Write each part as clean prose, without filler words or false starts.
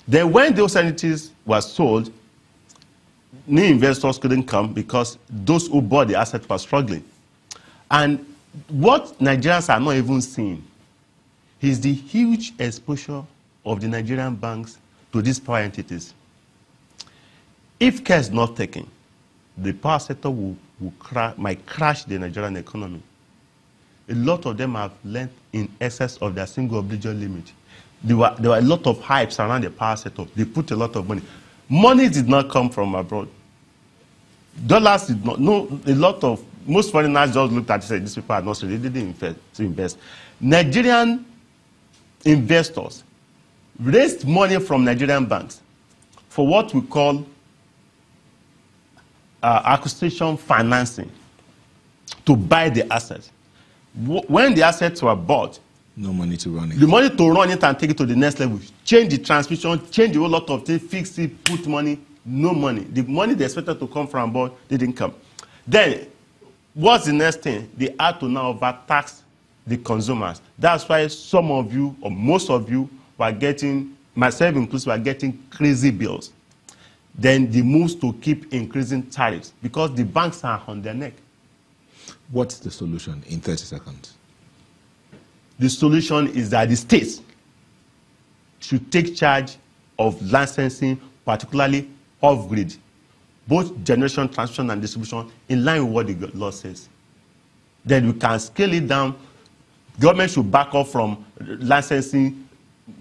Then when those entities were sold, new investors couldn't come because those who bought the asset were struggling. And what Nigerians are not even seeing is the huge exposure of the Nigerian banks to these power entities. If care is not taken, the power sector might crash the Nigerian economy. A lot of them have lent in excess of their single obligation limit. There were a lot of hypes around the power sector. They put a lot of money. Money did not come from abroad. Dollars did not. No, most foreigners just looked at it and said, these people are not ready. They didn't invest. Nigerian investors raised money from Nigerian banks for what we call acquisition financing to buy the assets. When the assets were bought, no money to run it. The money to run it and take it to the next level, change the transmission, change a whole lot of things, fix it, put money, no money. The money they expected to come from abroad didn't come. Then, what's the next thing? They had to now overtax the consumers. That's why some of you, or most of you, were getting, myself inclusive, were getting crazy bills. Then the moves to keep increasing tariffs because the banks are on their neck. What's the solution in 30 seconds? The solution is that the states should take charge of licensing, particularly off-grid, both generation, transmission, and distribution, in line with what the law says. Then we can scale it down. Government should back off from licensing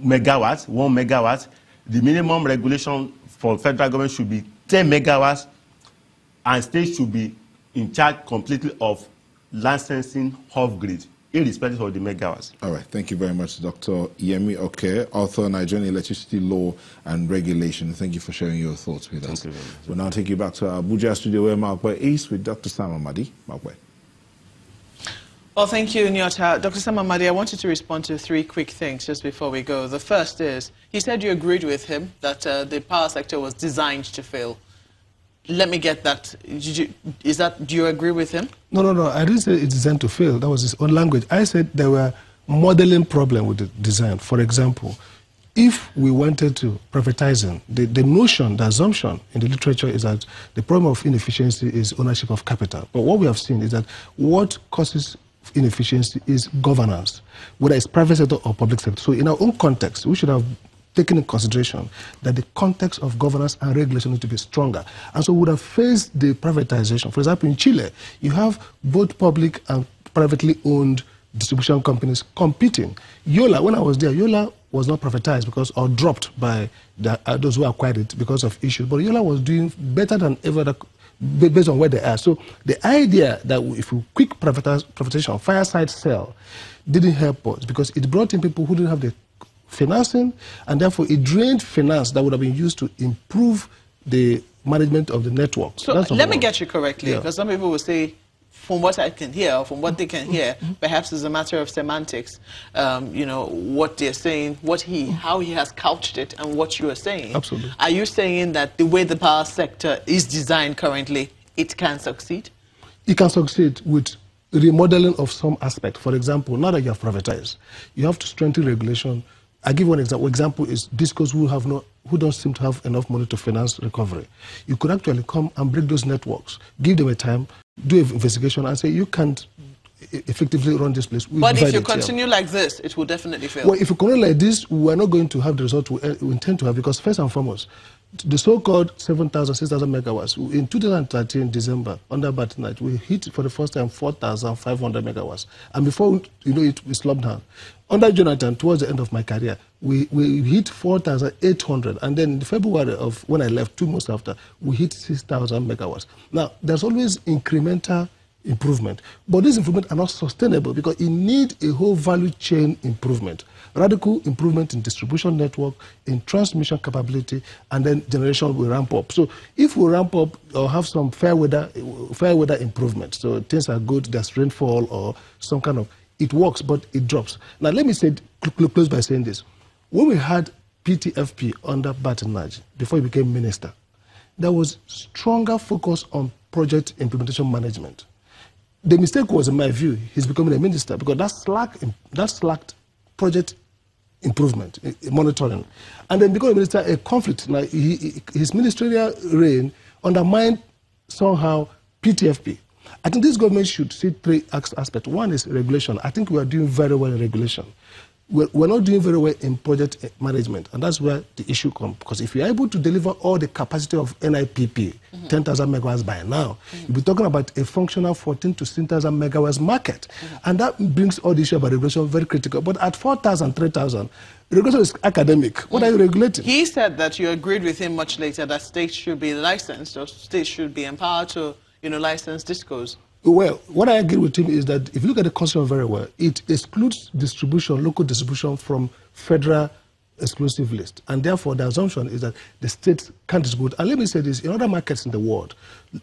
megawatts, 1 megawatt. The minimum regulation for federal government should be 10 megawatts, and states should be in charge completely of licensing off-grid, irrespective of the megawatts. All right. Thank you very much, Dr. Yemi Oke, author, Nigerian Electricity Law and Regulation. Thank you for sharing your thoughts with us. We'll now take you back to our Abuja studio where Mawakwe is with Dr. Sam Amadi. Mawakwe. Well, thank you, Nyota. Dr. Sam Amadi, I wanted to respond to 3 quick things just before we go. The first is, he said you agreed with him that the power sector was designed to fail. Let me get that. Do you agree with him? No. I didn't say it's designed to fail. That was his own language. I said there were modeling problems with the design. For example, if we wanted to privatizing, the notion, the assumption in the literature is that the problem of inefficiency is ownership of capital. But what we have seen is that what causes inefficiency is governance, whether it's private sector or public sector. So in our own context, we should have taken in consideration that the context of governance and regulation need to be stronger. And so we would have faced the privatization. For example, in Chile, you have both public and privately owned distribution companies competing. Yola, when I was there, Yola was not privatized or dropped by those who acquired it because of issues. But Yola was doing better than ever based on where they are. So the idea that if we quick privatization, fireside sale, didn't help us because it brought in people who didn't have the financing, and therefore it drained finance that would have been used to improve the management of the network. So let me get you correctly, because some people will say, from what I can hear, or from what they can hear, perhaps it's a matter of semantics, you know, what they're saying, how he has couched it, and what you are saying. Absolutely. Are you saying that the way the power sector is designed currently, it can succeed? It can succeed with remodeling of some aspect. For example, now that you have privatized, you have to strengthen regulation. I give one example. Example is discos who don't seem to have enough money to finance recovery. You could actually come and break those networks, give them a time, do an investigation, and say you can't effectively run this place. But if you continue like this, it will definitely fail. Well, if you continue like this, we are not going to have the result we intend to have, because first and foremost, the so-called 7,000, 6,000 megawatts, in 2013, December, under Batinage, we hit for the first time 4,500 megawatts. And before you know it, we slumped down. Under Jonathan, towards the end of my career, we hit 4,800. And then in February of when I left, 2 months after, we hit 6,000 megawatts. Now, there's always incremental improvement. But these improvements are not sustainable because you need a whole value chain improvement. Radical improvement in distribution network, in transmission capability, and then generation will ramp up. So if we ramp up or have some fair weather improvement, so things are good, there's rainfall or some kind of, it works, but it drops. Now let me say, close by saying this. When we had PTFP under Batinage, before he became minister, there was stronger focus on project implementation management. The mistake was, in my view, he's becoming a minister because that slacked project improvement, monitoring. And then because the minister, a conflict, like his ministerial reign undermined somehow PTFP. I think this government should see three aspects. One is regulation. I think we are doing very well in regulation. We're not doing very well in project management, and that's where the issue comes. Because if you're able to deliver all the capacity of NIPP, 10,000 megawatts by now, you'll be talking about a functional 14 to 16,000 megawatts market. And that brings all the issue about regulation very critical. But at 4,000, 3,000, regulation is academic. What are you regulating? He said that you agreed with him much later that states should be licensed or states should be empowered to, license discos. Well, what I agree with him is that if you look at the Constitution very well, it excludes distribution, local distribution from federal exclusive list. And therefore, the assumption is that the states can't distribute. And let me say this, in other markets in the world,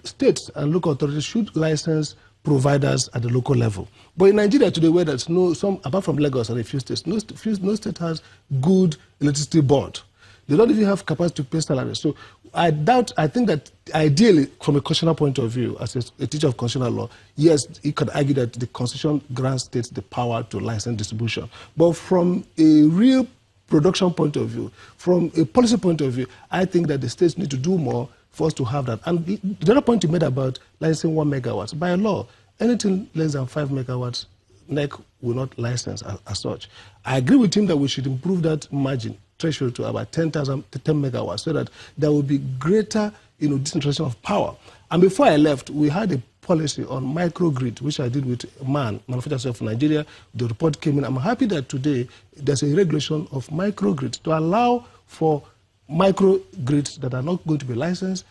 states and local authorities should license providers at the local level. But in Nigeria today, where there's apart from Lagos and a few states, no state has good electricity board. They don't even have capacity to pay salaries. So I think that ideally, from a constitutional point of view, as a teacher of constitutional law, yes, you could argue that the Constitution grants states the power to license distribution. But from a real production point of view, from a policy point of view, I think that the states need to do more for us to have that. And the other point you made about licensing 1 megawatt, by law, anything less than 5 megawatts, NEC will not license as such. I agree with him that we should improve that margin threshold to about 10 megawatts so that there will be greater decentralization of power. And before I left, we had a policy on microgrid, which I did with Manufacturers of Nigeria. The report came in. I'm happy that today there's a regulation of microgrid to allow for microgrids that are not going to be licensed,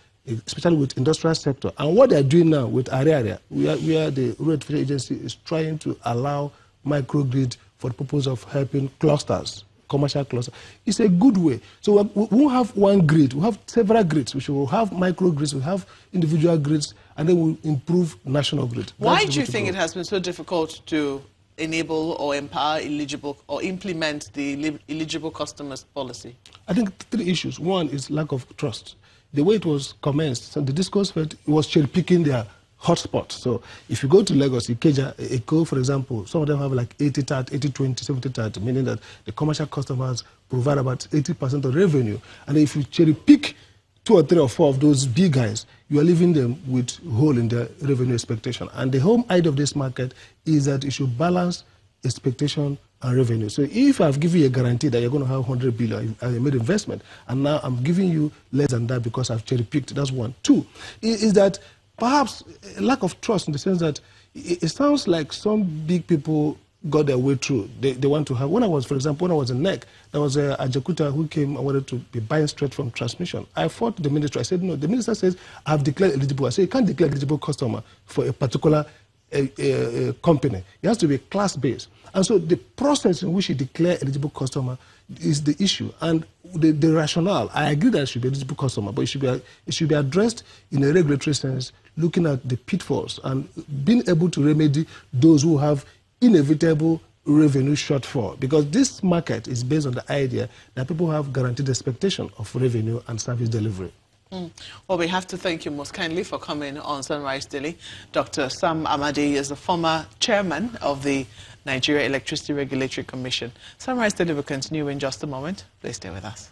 especially with industrial sector. And what they're doing now with AREA, where the Road Federal Agency is trying to allow microgrid for the purpose of helping clusters, commercial cluster. It's a good way. So we won't have one grid. We have several grids. We should have micro grids. We have individual grids, and then we'll improve national grid. Why do you think it has been so difficult to enable or empower eligible or implement the eligible customers policy? I think 3 issues. One is lack of trust. The way it was commenced, so the discourse it was cherry-picking their hotspot. So if you go to Lagos, Ikeja, Eko, for example, some of them have like 80-30, 80-20, 70-30, meaning that the commercial customers provide about 80% of revenue. And if you cherry pick 2 or 3 or 4 of those big guys, you are leaving them with hole in their revenue expectation. And the whole idea of this market is that it should balance expectation and revenue. So if I've given you a guarantee that you're going to have 100 billion, I made investment, and now I'm giving you less than that because I've cherry picked, that's one. 2 is that perhaps a lack of trust in the sense that it sounds like some big people got their way through. They want to have, for example, when I was in NEC, there was a Ajakuta who came and wanted to be buying straight from transmission. I fought the minister. I said, no, the minister says, I've declared eligible. I said, you can't declare eligible customer for a particular company. It has to be class-based. And so the process in which you declare eligible customer is the issue. And the rationale, I agree that it should be eligible customer, but it should be addressed in a regulatory sense, looking at the pitfalls and being able to remedy those who have inevitable revenue shortfall. Because this market is based on the idea that people have guaranteed expectation of revenue and service delivery. Well, we have to thank you most kindly for coming on Sunrise Daily. Dr. Sam Amadi is the former chairman of the Nigeria Electricity Regulatory Commission. Sunrise Daily will continue in just a moment. Please stay with us.